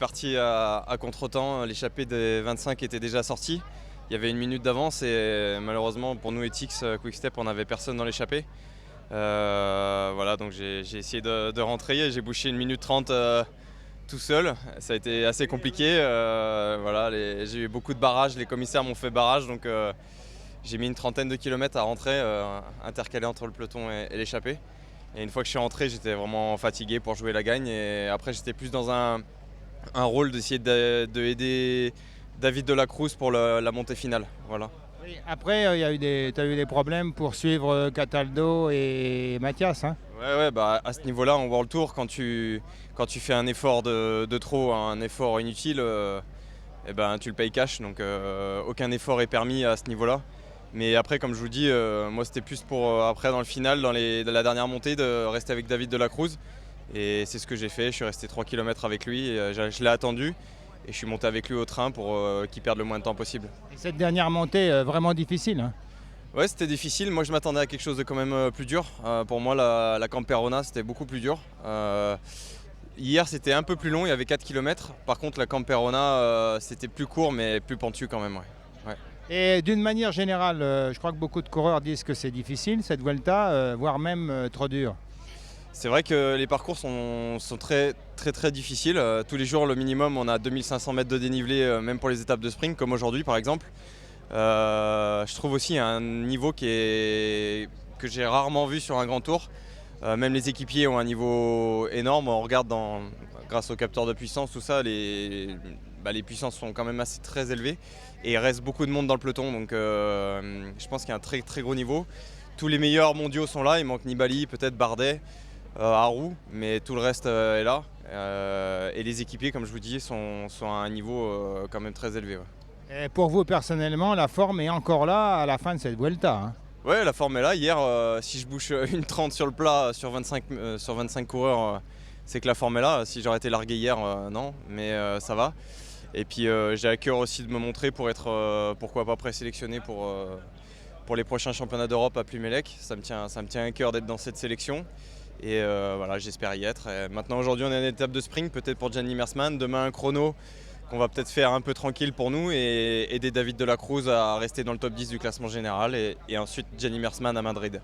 parti à contre-temps, l'échappée des 25 était déjà sortie. Il y avait une minute d'avance et malheureusement pour nous Ethics Quick-Step, on n'avait personne dans l'échappée. Voilà, donc j'ai essayé de rentrer, j'ai bouché 1 minute 30 tout seul. Ça a été assez compliqué. Voilà, j'ai eu beaucoup de barrages, les commissaires m'ont fait barrage, donc j'ai mis une trentaine de kilomètres à rentrer, intercalé entre le peloton et l'échappée. Et une fois que je suis rentré, j'étais vraiment fatigué pour jouer la gagne. Et après, j'étais plus dans un rôle d'essayer d'aider David de la Cruz pour la montée finale. Voilà. Oui, après, tu as eu des problèmes pour suivre Cataldo et Mathias. Hein. Ouais, bah, à ce niveau-là, en World Tour, quand tu fais un effort de trop, un effort inutile, eh ben, tu le payes cash. Donc aucun effort est permis à ce niveau-là. Mais après, comme je vous dis, moi c'était plus pour après dans le final, dans la dernière montée, de rester avec David de la Cruz. Et c'est ce que j'ai fait, je suis resté 3 km avec lui, et, je l'ai attendu et je suis monté avec lui au train pour qu'il perde le moins de temps possible. Et cette dernière montée, vraiment difficile. Hein. Ouais, c'était difficile, moi je m'attendais à quelque chose de quand même plus dur. Pour moi la Camperona c'était beaucoup plus dur. Hier c'était un peu plus long, il y avait 4 km. Par contre la Camperona c'était plus court mais plus pentu quand même. Ouais. Et d'une manière générale, je crois que beaucoup de coureurs disent que c'est difficile cette Vuelta, voire même trop dur. C'est vrai que les parcours sont très difficiles. Tous les jours, le minimum, on a 2500 mètres de dénivelé, même pour les étapes de sprint, comme aujourd'hui par exemple. Je trouve aussi un niveau que j'ai rarement vu sur un grand tour. Même les équipiers ont un niveau énorme. On regarde grâce au capteur de puissance, tout ça, les puissances sont quand même très élevées. Et il reste beaucoup de monde dans le peloton, donc je pense qu'il y a un très gros niveau. Tous les meilleurs mondiaux sont là, il manque Nibali, peut-être Bardet. Haru, mais tout le reste est là. Et les équipiers, comme je vous dis, sont à un niveau quand même très élevé. Ouais. Et pour vous personnellement, la forme est encore là à la fin de cette Vuelta. Hein. Ouais, la forme est là. Hier, si je bouge 1,30 sur le plat sur 25 coureurs, c'est que la forme est là. Si j'aurais été largué hier, non, mais ça va. Et puis j'ai à cœur aussi de me montrer pour être, pourquoi pas, présélectionné pour les prochains championnats d'Europe à Plumelec. Ça me tient à cœur d'être dans cette sélection. Et voilà, j'espère y être. Et maintenant, aujourd'hui, on est à une étape de sprint, peut-être pour Gianni Mersman. Demain, un chrono qu'on va peut-être faire un peu tranquille pour nous et aider David de la Cruz à rester dans le top 10 du classement général. Et ensuite, Gianni Mersman à Madrid.